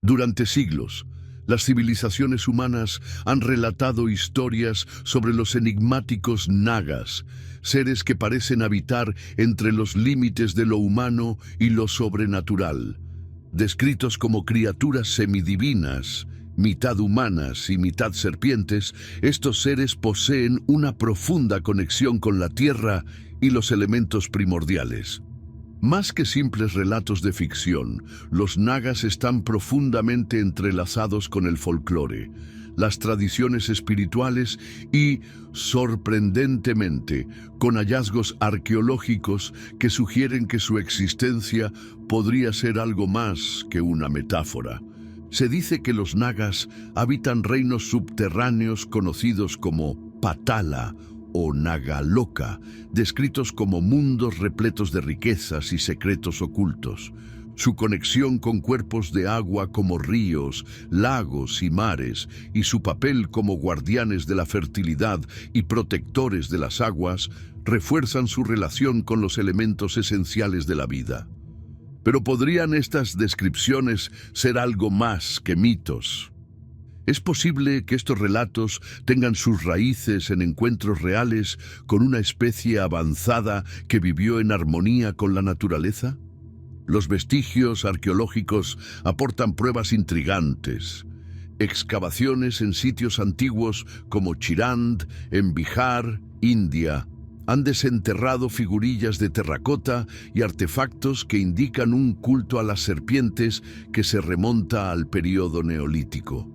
Durante siglos, las civilizaciones humanas han relatado historias sobre los enigmáticos nagas, seres que parecen habitar entre los límites de lo humano y lo sobrenatural. Descritos como criaturas semidivinas, mitad humanas y mitad serpientes, estos seres poseen una profunda conexión con la tierra y los elementos primordiales. Más que simples relatos de ficción, los nagas están profundamente entrelazados con el folclore, las tradiciones espirituales y, sorprendentemente, con hallazgos arqueológicos que sugieren que su existencia podría ser algo más que una metáfora. Se dice que los nagas habitan reinos subterráneos conocidos como Patala o Nagaloka, descritos como mundos repletos de riquezas y secretos ocultos. Su conexión con cuerpos de agua como ríos, lagos y mares, y su papel como guardianes de la fertilidad y protectores de las aguas, refuerzan su relación con los elementos esenciales de la vida. Pero ¿podrían estas descripciones ser algo más que mitos? ¿Es posible que estos relatos tengan sus raíces en encuentros reales con una especie avanzada que vivió en armonía con la naturaleza? Los vestigios arqueológicos aportan pruebas intrigantes. Excavaciones en sitios antiguos como Chirand, en Bihar, India, han desenterrado figurillas de terracota y artefactos que indican un culto a las serpientes que se remonta al período neolítico.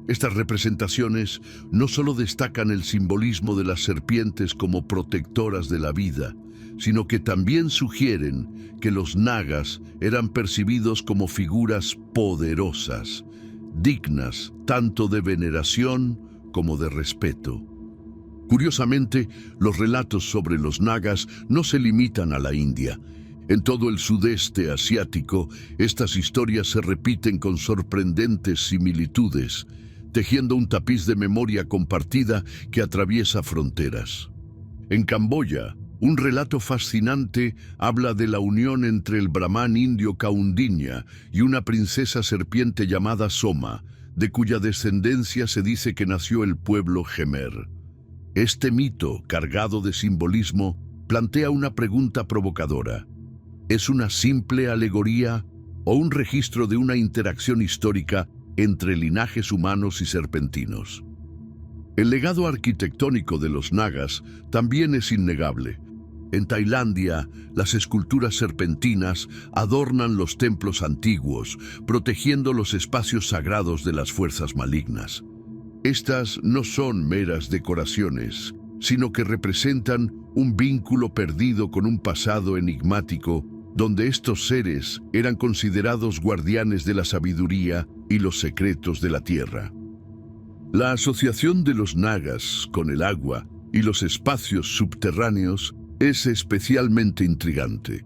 Estas representaciones no solo destacan el simbolismo de las serpientes como protectoras de la vida, sino que también sugieren que los nagas eran percibidos como figuras poderosas, dignas tanto de veneración como de respeto. Curiosamente, los relatos sobre los nagas no se limitan a la India. En todo el sudeste asiático, estas historias se repiten con sorprendentes similitudes, tejiendo un tapiz de memoria compartida que atraviesa fronteras. En Camboya, un relato fascinante habla de la unión entre el brahman indio Kaundinya y una princesa serpiente llamada Soma, de cuya descendencia se dice que nació el pueblo Khmer. Este mito, cargado de simbolismo, plantea una pregunta provocadora. ¿Es una simple alegoría o un registro de una interacción histórica entre linajes humanos y serpentinos? El legado arquitectónico de los nagas también es innegable. En Tailandia, las esculturas serpentinas adornan los templos antiguos, protegiendo los espacios sagrados de las fuerzas malignas. Estas no son meras decoraciones, sino que representan un vínculo perdido con un pasado enigmático, donde estos seres eran considerados guardianes de la sabiduría y los secretos de la tierra. La asociación de los nagas con el agua y los espacios subterráneos es especialmente intrigante.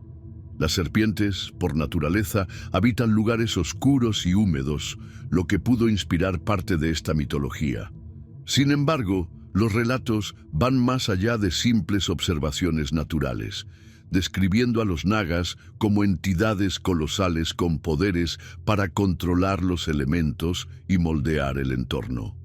Las serpientes, por naturaleza, habitan lugares oscuros y húmedos, lo que pudo inspirar parte de esta mitología. Sin embargo, los relatos van más allá de simples observaciones naturales, describiendo a los nagas como entidades colosales con poderes para controlar los elementos y moldear el entorno.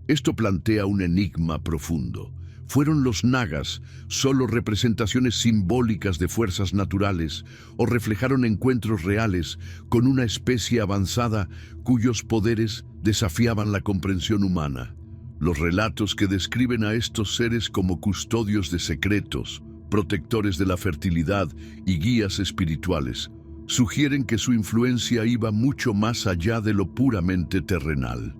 Esto plantea un enigma profundo. ¿Fueron los nagas solo representaciones simbólicas de fuerzas naturales o reflejaron encuentros reales con una especie avanzada cuyos poderes desafiaban la comprensión humana? Los relatos que describen a estos seres como custodios de secretos, protectores de la fertilidad y guías espirituales, sugieren que su influencia iba mucho más allá de lo puramente terrenal.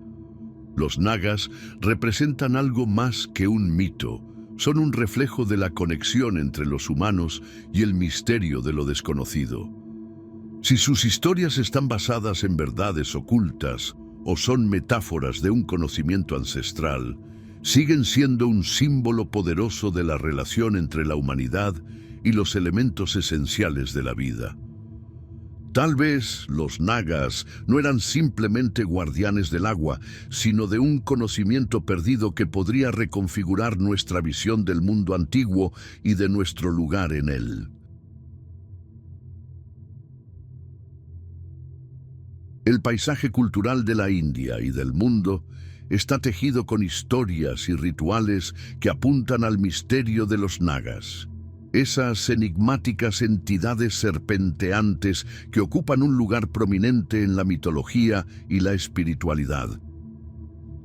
Los nagas representan algo más que un mito, son un reflejo de la conexión entre los humanos y el misterio de lo desconocido. Si sus historias están basadas en verdades ocultas o son metáforas de un conocimiento ancestral, siguen siendo un símbolo poderoso de la relación entre la humanidad y los elementos esenciales de la vida. Tal vez los nagas no eran simplemente guardianes del agua, sino de un conocimiento perdido que podría reconfigurar nuestra visión del mundo antiguo y de nuestro lugar en él. El paisaje cultural de la India y del mundo está tejido con historias y rituales que apuntan al misterio de los nagas. Esas enigmáticas entidades serpenteantes que ocupan un lugar prominente en la mitología y la espiritualidad.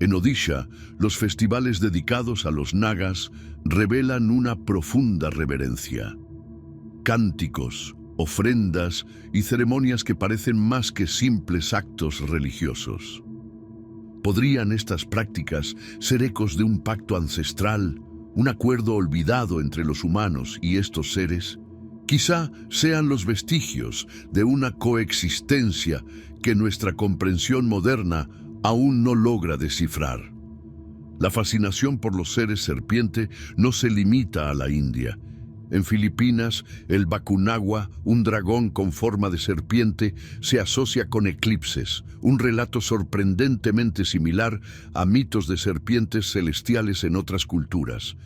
En Odisha, los festivales dedicados a los nagas revelan una profunda reverencia. Cánticos, ofrendas y ceremonias que parecen más que simples actos religiosos. ¿Podrían estas prácticas ser ecos de un pacto ancestral, un acuerdo olvidado entre los humanos y estos seres? Quizá sean los vestigios de una coexistencia que nuestra comprensión moderna aún no logra descifrar. La fascinación por los seres serpiente no se limita a la India. En Filipinas, el Bakunawa, un dragón con forma de serpiente, se asocia con eclipses, un relato sorprendentemente similar a mitos de serpientes celestiales en otras culturas.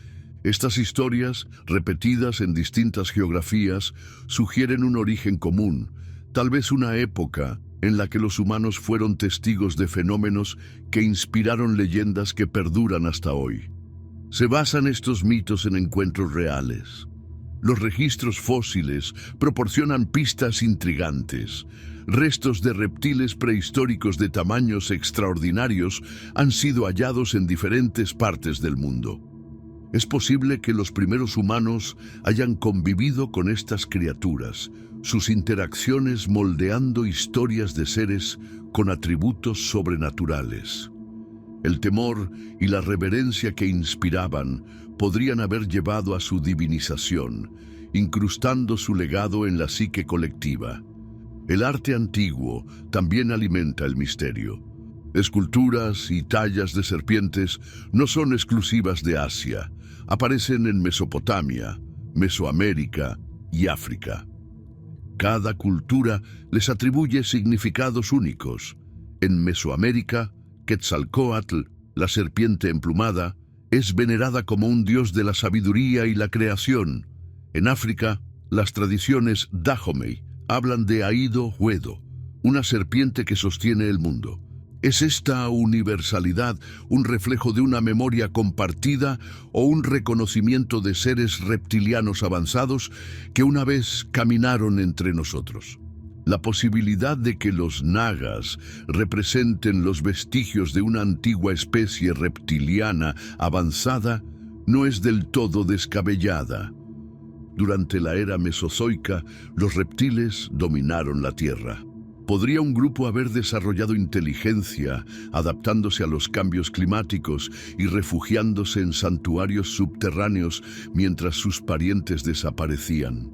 Estas historias, repetidas en distintas geografías, sugieren un origen común, tal vez una época en la que los humanos fueron testigos de fenómenos que inspiraron leyendas que perduran hasta hoy. Se basan estos mitos en encuentros reales. Los registros fósiles proporcionan pistas intrigantes. Restos de reptiles prehistóricos de tamaños extraordinarios han sido hallados en diferentes partes del mundo. Es posible que los primeros humanos hayan convivido con estas criaturas, sus interacciones moldeando historias de seres con atributos sobrenaturales. El temor y la reverencia que inspiraban podrían haber llevado a su divinización, incrustando su legado en la psique colectiva. El arte antiguo también alimenta el misterio. Esculturas y tallas de serpientes no son exclusivas de Asia. Aparecen en Mesopotamia, Mesoamérica y África. Cada cultura les atribuye significados únicos. En Mesoamérica, Quetzalcóatl, la serpiente emplumada, es venerada como un dios de la sabiduría y la creación. En África, las tradiciones Dahomey hablan de Aido Huedo, una serpiente que sostiene el mundo. ¿Es esta universalidad un reflejo de una memoria compartida o un reconocimiento de seres reptilianos avanzados que una vez caminaron entre nosotros? La posibilidad de que los nagas representen los vestigios de una antigua especie reptiliana avanzada no es del todo descabellada. Durante la era mesozoica, los reptiles dominaron la Tierra. ¿Podría un grupo haber desarrollado inteligencia, adaptándose a los cambios climáticos y refugiándose en santuarios subterráneos mientras sus parientes desaparecían?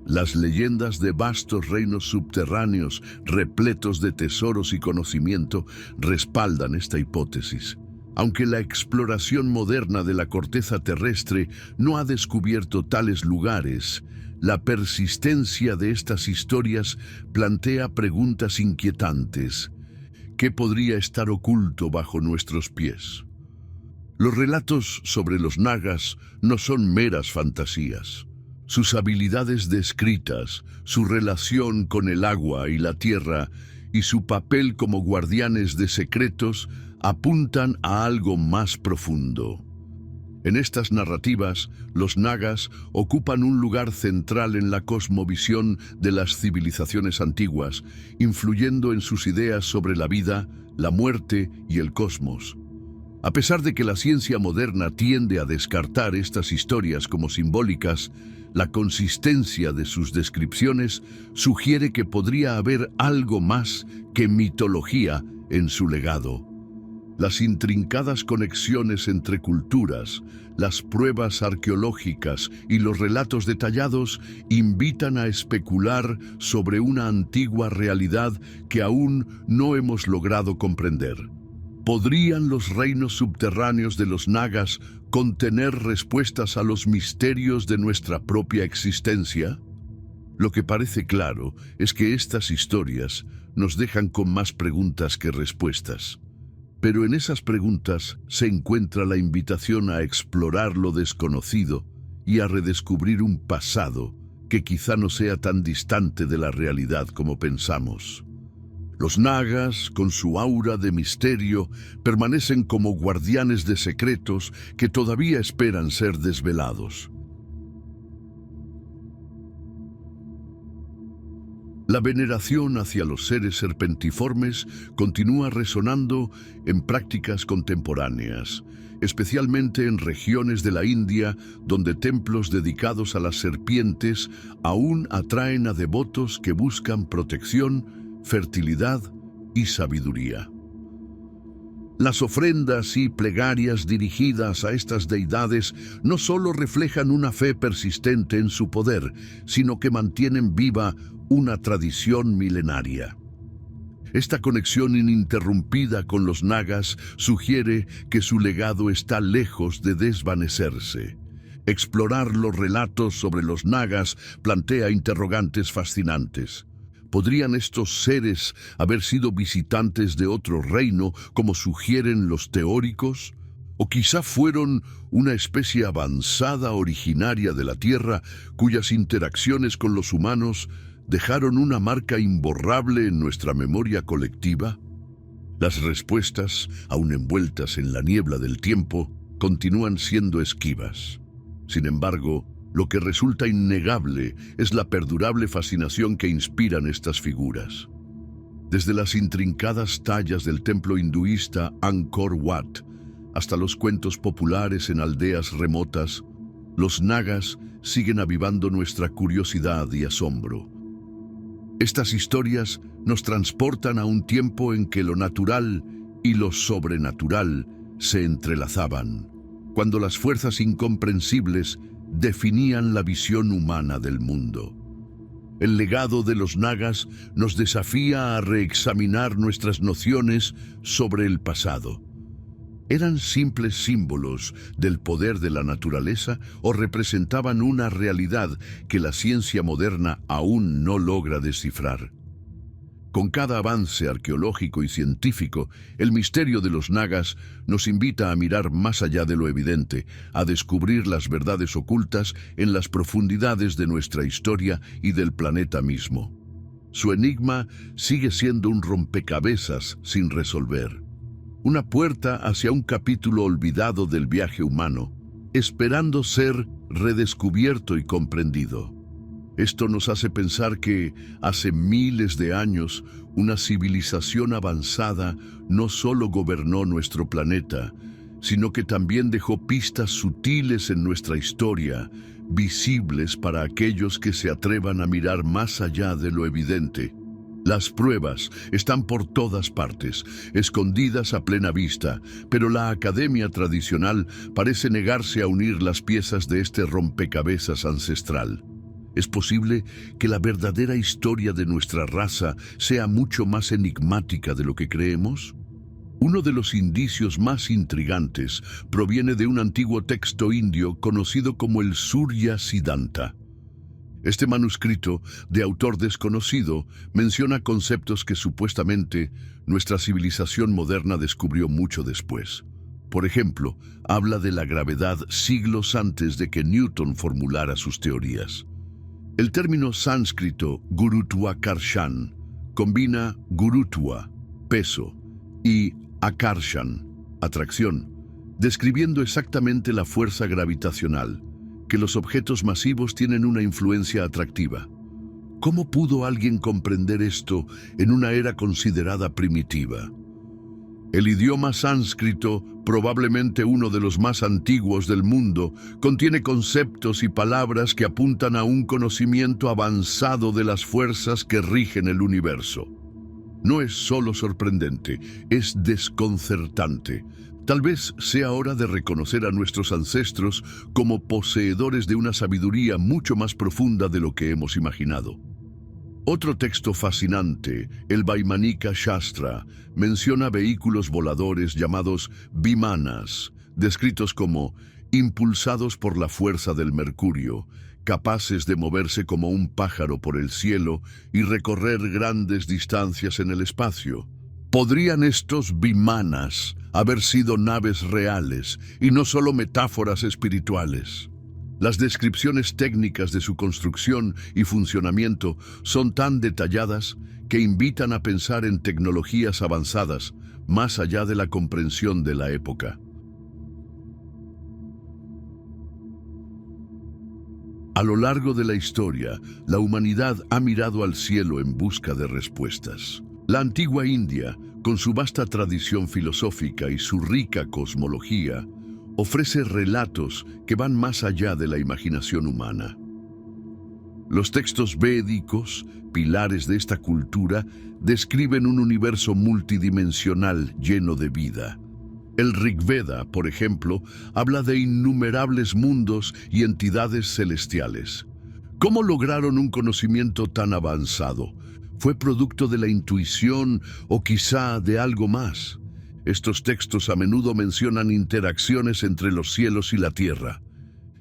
Las leyendas de vastos reinos subterráneos, repletos de tesoros y conocimiento, respaldan esta hipótesis. Aunque la exploración moderna de la corteza terrestre no ha descubierto tales lugares, la persistencia de estas historias plantea preguntas inquietantes. ¿Qué podría estar oculto bajo nuestros pies? Los relatos sobre los nagas no son meras fantasías. Sus habilidades descritas, su relación con el agua y la tierra y su papel como guardianes de secretos apuntan a algo más profundo. En estas narrativas, los nagas ocupan un lugar central en la cosmovisión de las civilizaciones antiguas, influyendo en sus ideas sobre la vida, la muerte y el cosmos. A pesar de que la ciencia moderna tiende a descartar estas historias como simbólicas, la consistencia de sus descripciones sugiere que podría haber algo más que mitología en su legado. Las intrincadas conexiones entre culturas, las pruebas arqueológicas y los relatos detallados invitan a especular sobre una antigua realidad que aún no hemos logrado comprender. ¿Podrían los reinos subterráneos de los nagas contener respuestas a los misterios de nuestra propia existencia? Lo que parece claro es que estas historias nos dejan con más preguntas que respuestas. Pero en esas preguntas se encuentra la invitación a explorar lo desconocido y a redescubrir un pasado que quizá no sea tan distante de la realidad como pensamos. Los nagas, con su aura de misterio, permanecen como guardianes de secretos que todavía esperan ser desvelados. La veneración hacia los seres serpentiformes continúa resonando en prácticas contemporáneas, especialmente en regiones de la India donde templos dedicados a las serpientes aún atraen a devotos que buscan protección, fertilidad y sabiduría. Las ofrendas y plegarias dirigidas a estas deidades no solo reflejan una fe persistente en su poder, sino que mantienen viva una tradición milenaria. Esta conexión ininterrumpida con los nagas sugiere que su legado está lejos de desvanecerse. Explorar los relatos sobre los nagas plantea interrogantes fascinantes. ¿Podrían estos seres haber sido visitantes de otro reino, como sugieren los teóricos? ¿O quizá fueron una especie avanzada originaria de la Tierra, cuyas interacciones con los humanos dejaron una marca imborrable en nuestra memoria colectiva? Las respuestas, aún envueltas en la niebla del tiempo, continúan siendo esquivas. Sin embargo, lo que resulta innegable es la perdurable fascinación que inspiran estas figuras. Desde las intrincadas tallas del templo hinduista Angkor Wat hasta los cuentos populares en aldeas remotas, los nagas siguen avivando nuestra curiosidad y asombro. Estas historias nos transportan a un tiempo en que lo natural y lo sobrenatural se entrelazaban, cuando las fuerzas incomprensibles definían la visión humana del mundo. El legado de los nagas nos desafía a reexaminar nuestras nociones sobre el pasado. ¿Eran simples símbolos del poder de la naturaleza o representaban una realidad que la ciencia moderna aún no logra descifrar? Con cada avance arqueológico y científico, el misterio de los nagas nos invita a mirar más allá de lo evidente, a descubrir las verdades ocultas en las profundidades de nuestra historia y del planeta mismo. Su enigma sigue siendo un rompecabezas sin resolver. Una puerta hacia un capítulo olvidado del viaje humano, esperando ser redescubierto y comprendido. Esto nos hace pensar que, hace miles de años, una civilización avanzada no solo gobernó nuestro planeta, sino que también dejó pistas sutiles en nuestra historia, visibles para aquellos que se atrevan a mirar más allá de lo evidente. Las pruebas están por todas partes, escondidas a plena vista, pero la academia tradicional parece negarse a unir las piezas de este rompecabezas ancestral. ¿Es posible que la verdadera historia de nuestra raza sea mucho más enigmática de lo que creemos? Uno de los indicios más intrigantes proviene de un antiguo texto indio conocido como el Surya Siddhanta. Este manuscrito, de autor desconocido, menciona conceptos que supuestamente nuestra civilización moderna descubrió mucho después. Por ejemplo, habla de la gravedad siglos antes de que Newton formulara sus teorías. El término sánscrito Gurutvakarshan combina Gurutva, peso, y Akarshan, atracción, describiendo exactamente la fuerza gravitacional, que los objetos masivos tienen una influencia atractiva. ¿Cómo pudo alguien comprender esto en una era considerada primitiva? El idioma sánscrito, probablemente uno de los más antiguos del mundo, contiene conceptos y palabras que apuntan a un conocimiento avanzado de las fuerzas que rigen el universo. No es solo sorprendente, es desconcertante. Tal vez sea hora de reconocer a nuestros ancestros como poseedores de una sabiduría mucho más profunda de lo que hemos imaginado. Otro texto fascinante, el Vaimanika Shastra, menciona vehículos voladores llamados vimanas, descritos como impulsados por la fuerza del mercurio, capaces de moverse como un pájaro por el cielo y recorrer grandes distancias en el espacio. ¿Podrían estos vimanas haber sido naves reales y no solo metáforas espirituales? Las descripciones técnicas de su construcción y funcionamiento son tan detalladas que invitan a pensar en tecnologías avanzadas, más allá de la comprensión de la época. A lo largo de la historia, la humanidad ha mirado al cielo en busca de respuestas. La antigua India, con su vasta tradición filosófica y su rica cosmología, ofrece relatos que van más allá de la imaginación humana. Los textos védicos, pilares de esta cultura, describen un universo multidimensional lleno de vida. El Rigveda, por ejemplo, habla de innumerables mundos y entidades celestiales. ¿Cómo lograron un conocimiento tan avanzado? ¿Fue producto de la intuición o quizá de algo más? Estos textos a menudo mencionan interacciones entre los cielos y la tierra.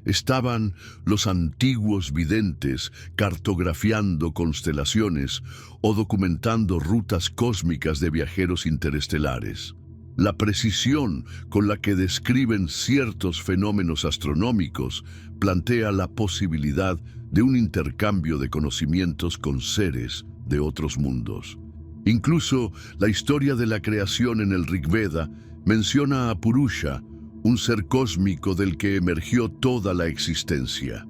Estaban los antiguos videntes cartografiando constelaciones o documentando rutas cósmicas de viajeros interestelares. La precisión con la que describen ciertos fenómenos astronómicos plantea la posibilidad de un intercambio de conocimientos con seres de otros mundos. Incluso la historia de la creación en el Rigveda menciona a Purusha, un ser cósmico del que emergió toda la existencia.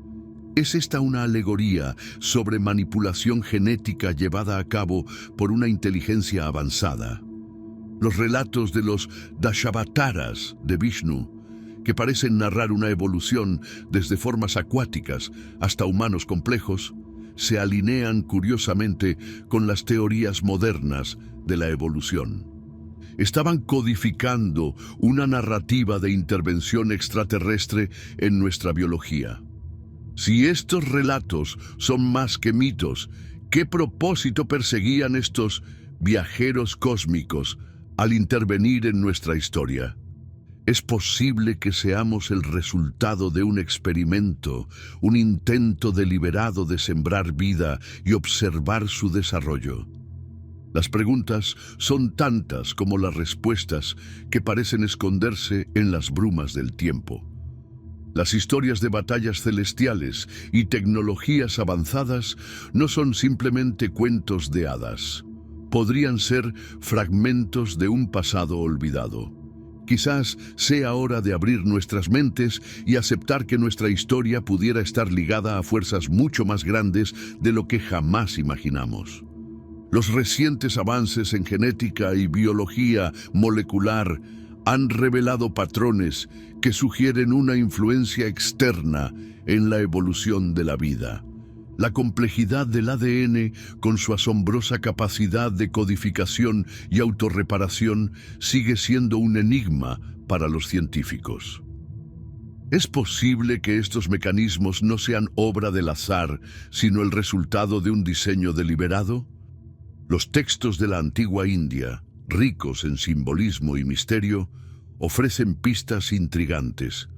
¿Es esta una alegoría sobre manipulación genética llevada a cabo por una inteligencia avanzada? Los relatos de los Dashavataras de Vishnu, que parecen narrar una evolución desde formas acuáticas hasta humanos complejos, se alinean curiosamente con las teorías modernas de la evolución. Estaban codificando una narrativa de intervención extraterrestre en nuestra biología. Si estos relatos son más que mitos, ¿qué propósito perseguían estos viajeros cósmicos al intervenir en nuestra historia? Es posible que seamos el resultado de un experimento, un intento deliberado de sembrar vida y observar su desarrollo. Las preguntas son tantas como las respuestas que parecen esconderse en las brumas del tiempo. Las historias de batallas celestiales y tecnologías avanzadas no son simplemente cuentos de hadas. Podrían ser fragmentos de un pasado olvidado. Quizás sea hora de abrir nuestras mentes y aceptar que nuestra historia pudiera estar ligada a fuerzas mucho más grandes de lo que jamás imaginamos. Los recientes avances en genética y biología molecular han revelado patrones que sugieren una influencia externa en la evolución de la vida. La complejidad del ADN, con su asombrosa capacidad de codificación y autorreparación, sigue siendo un enigma para los científicos. ¿Es posible que estos mecanismos no sean obra del azar, sino el resultado de un diseño deliberado? Los textos de la antigua India, ricos en simbolismo y misterio, ofrecen pistas intrigantes.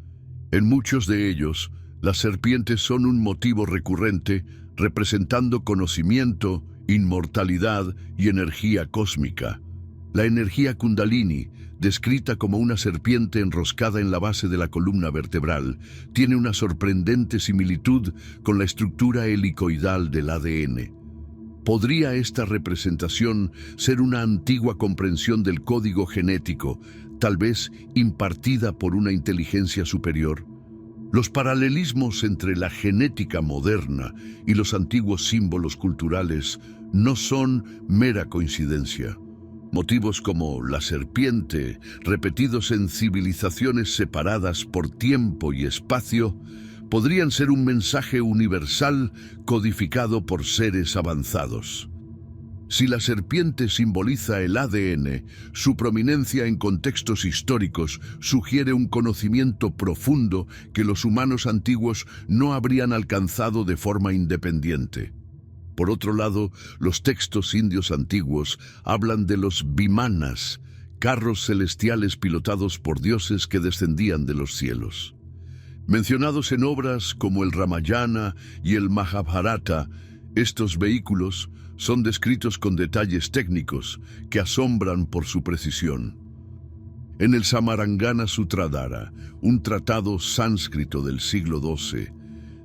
En muchos de ellos, las serpientes son un motivo recurrente, representando conocimiento, inmortalidad y energía cósmica. La energía Kundalini, descrita como una serpiente enroscada en la base de la columna vertebral, tiene una sorprendente similitud con la estructura helicoidal del ADN. ¿Podría esta representación ser una antigua comprensión del código genético, tal vez impartida por una inteligencia superior? Los paralelismos entre la genética moderna y los antiguos símbolos culturales no son mera coincidencia. Motivos como la serpiente, repetidos en civilizaciones separadas por tiempo y espacio, podrían ser un mensaje universal codificado por seres avanzados. Si la serpiente simboliza el ADN, su prominencia en contextos históricos sugiere un conocimiento profundo que los humanos antiguos no habrían alcanzado de forma independiente. Por otro lado, los textos indios antiguos hablan de los vimanas, carros celestiales pilotados por dioses que descendían de los cielos. Mencionados en obras como el Ramayana y el Mahabharata, estos vehículos son descritos con detalles técnicos que asombran por su precisión. En el Samarangana Sutradhara, un tratado sánscrito del siglo XII,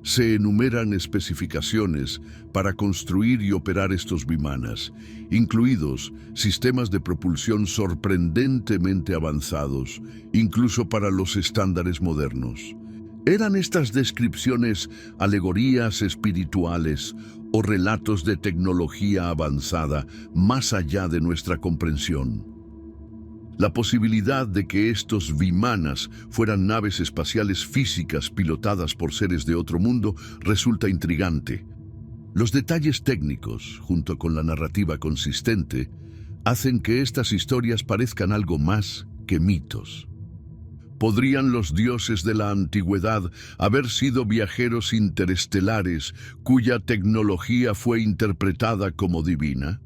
Se enumeran especificaciones para construir y operar estos vimanas, incluidos sistemas de propulsión sorprendentemente avanzados, incluso para los estándares modernos. ¿Eran estas descripciones alegorías espirituales o relatos de tecnología avanzada más allá de nuestra comprensión? La posibilidad de que estos vimanas fueran naves espaciales físicas pilotadas por seres de otro mundo resulta intrigante. Los detalles técnicos, junto con la narrativa consistente, hacen que estas historias parezcan algo más que mitos. ¿Podrían los dioses de la antigüedad haber sido viajeros interestelares cuya tecnología fue interpretada como divina?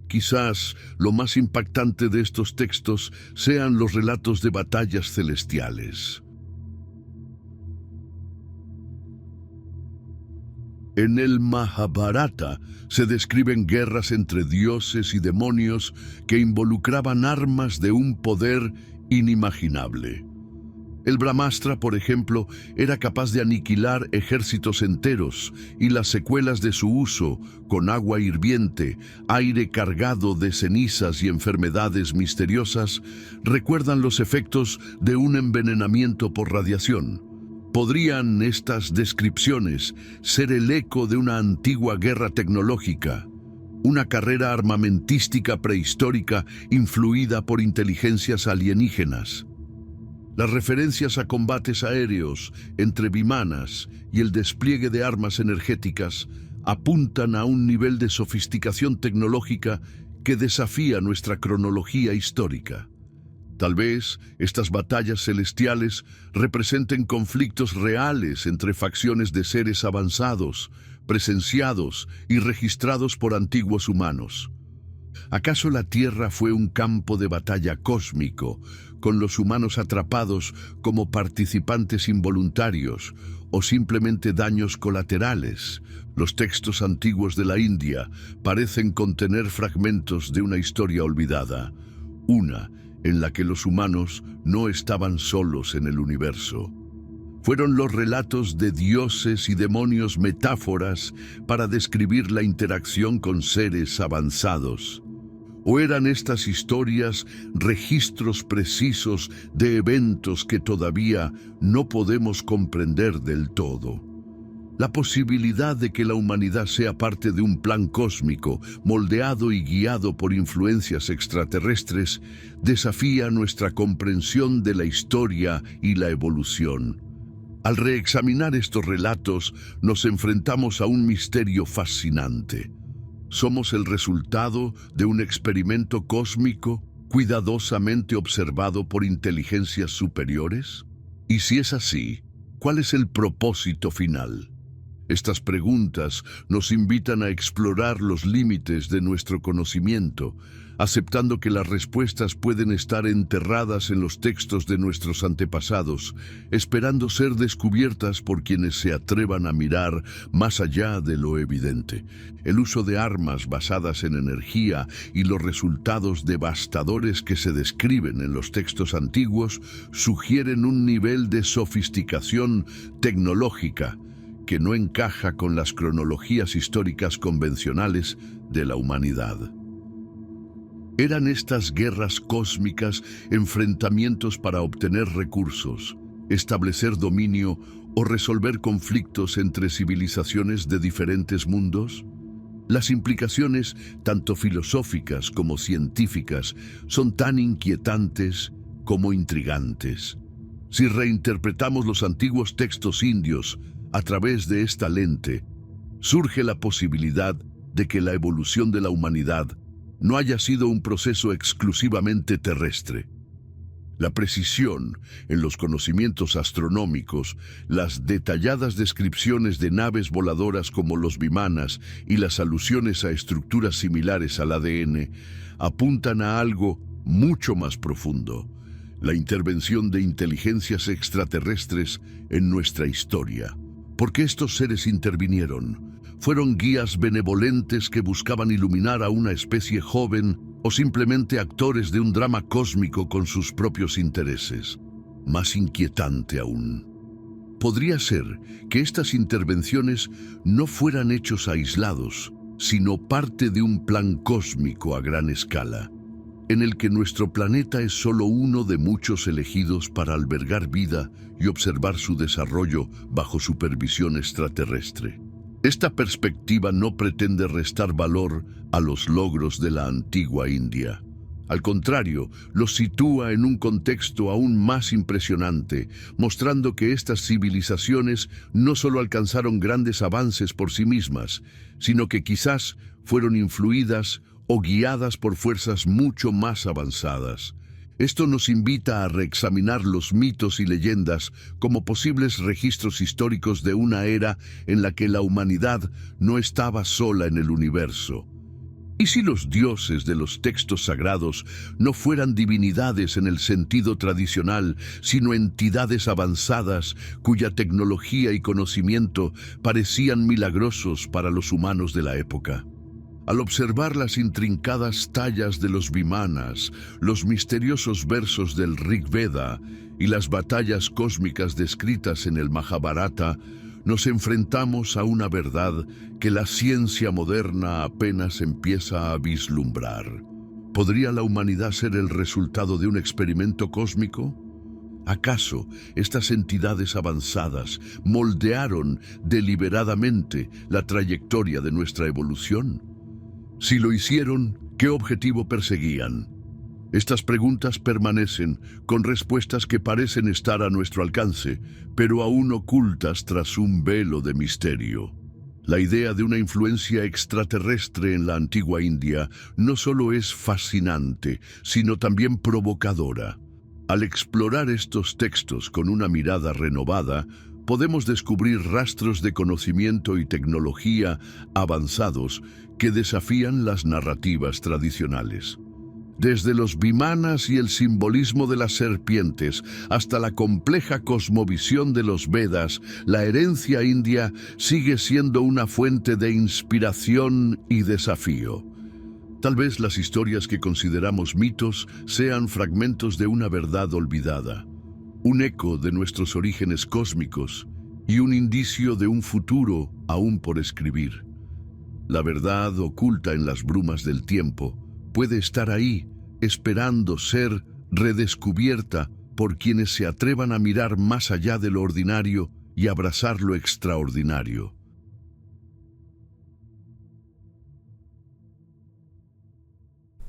Quizás lo más impactante de estos textos sean los relatos de batallas celestiales. En el Mahabharata se describen guerras entre dioses y demonios que involucraban armas de un poder inimaginable. El Brahmastra, por ejemplo, era capaz de aniquilar ejércitos enteros, y las secuelas de su uso, con agua hirviente, aire cargado de cenizas y enfermedades misteriosas, recuerdan los efectos de un envenenamiento por radiación. ¿Podrían estas descripciones ser el eco de una antigua guerra tecnológica? Una carrera armamentística prehistórica influida por inteligencias alienígenas. Las referencias a combates aéreos entre vimanas y el despliegue de armas energéticas apuntan a un nivel de sofisticación tecnológica que desafía nuestra cronología histórica. Tal vez estas batallas celestiales representen conflictos reales entre facciones de seres avanzados, presenciados y registrados por antiguos humanos. ¿Acaso la Tierra fue un campo de batalla cósmico, con los humanos atrapados como participantes involuntarios o simplemente daños colaterales? Los textos antiguos de la India parecen contener fragmentos de una historia olvidada, una en la que los humanos no estaban solos en el universo. Fueron los relatos de dioses y demonios metáforas para describir la interacción con seres avanzados. ¿O eran estas historias registros precisos de eventos que todavía no podemos comprender del todo? La posibilidad de que la humanidad sea parte de un plan cósmico, moldeado y guiado por influencias extraterrestres, desafía nuestra comprensión de la historia y la evolución. Al reexaminar estos relatos, nos enfrentamos a un misterio fascinante. ¿Somos el resultado de un experimento cósmico cuidadosamente observado por inteligencias superiores? Y si es así, ¿cuál es el propósito final? Estas preguntas nos invitan a explorar los límites de nuestro conocimiento, aceptando que las respuestas pueden estar enterradas en los textos de nuestros antepasados, esperando ser descubiertas por quienes se atrevan a mirar más allá de lo evidente. El uso de armas basadas en energía y los resultados devastadores que se describen en los textos antiguos sugieren un nivel de sofisticación tecnológica que no encaja con las cronologías históricas convencionales de la humanidad. ¿Eran estas guerras cósmicas enfrentamientos para obtener recursos, establecer dominio o resolver conflictos entre civilizaciones de diferentes mundos? Las implicaciones, tanto filosóficas como científicas, son tan inquietantes como intrigantes. Si reinterpretamos los antiguos textos indios a través de esta lente, surge la posibilidad de que la evolución de la humanidad no haya sido un proceso exclusivamente terrestre. La precisión en los conocimientos astronómicos, las detalladas descripciones de naves voladoras como los vimanas y las alusiones a estructuras similares al ADN apuntan a algo mucho más profundo: la intervención de inteligencias extraterrestres en nuestra historia. ¿Por qué estos seres intervinieron? ¿Fueron guías benevolentes que buscaban iluminar a una especie joven o simplemente actores de un drama cósmico con sus propios intereses? Más inquietante aún, podría ser que estas intervenciones no fueran hechos aislados, sino parte de un plan cósmico a gran escala, en el que nuestro planeta es solo uno de muchos elegidos para albergar vida y observar su desarrollo bajo supervisión extraterrestre. Esta perspectiva no pretende restar valor a los logros de la antigua India. Al contrario, los sitúa en un contexto aún más impresionante, mostrando que estas civilizaciones no solo alcanzaron grandes avances por sí mismas, sino que quizás fueron influidas o guiadas por fuerzas mucho más avanzadas. Esto nos invita a reexaminar los mitos y leyendas como posibles registros históricos de una era en la que la humanidad no estaba sola en el universo. ¿Y si los dioses de los textos sagrados no fueran divinidades en el sentido tradicional, sino entidades avanzadas cuya tecnología y conocimiento parecían milagrosos para los humanos de la época? Al observar las intrincadas tallas de los Vimanas, los misteriosos versos del Rig Veda y las batallas cósmicas descritas en el Mahabharata, nos enfrentamos a una verdad que la ciencia moderna apenas empieza a vislumbrar. ¿Podría la humanidad ser el resultado de un experimento cósmico? ¿Acaso estas entidades avanzadas moldearon deliberadamente la trayectoria de nuestra evolución? Si lo hicieron, ¿qué objetivo perseguían? Estas preguntas permanecen con respuestas que parecen estar a nuestro alcance, pero aún ocultas tras un velo de misterio. La idea de una influencia extraterrestre en la antigua India no solo es fascinante, sino también provocadora. Al explorar estos textos con una mirada renovada, podemos descubrir rastros de conocimiento y tecnología avanzados que desafían las narrativas tradicionales. Desde los Vimanas y el simbolismo de las serpientes hasta la compleja cosmovisión de los Vedas, la herencia india sigue siendo una fuente de inspiración y desafío. Tal vez las historias que consideramos mitos sean fragmentos de una verdad olvidada, un eco de nuestros orígenes cósmicos y un indicio de un futuro aún por escribir. La verdad oculta en las brumas del tiempo puede estar ahí, esperando ser redescubierta por quienes se atrevan a mirar más allá de lo ordinario y abrazar lo extraordinario.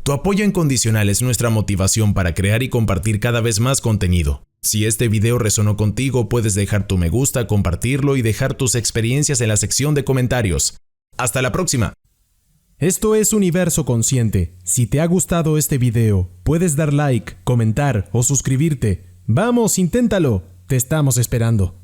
Tu apoyo incondicional es nuestra motivación para crear y compartir cada vez más contenido. Si este video resonó contigo, puedes dejar tu me gusta, compartirlo y dejar tus experiencias en la sección de comentarios. ¡Hasta la próxima! Esto es Universo Consciente. Si te ha gustado este video, puedes dar like, comentar o suscribirte. ¡Vamos, inténtalo! Te estamos esperando.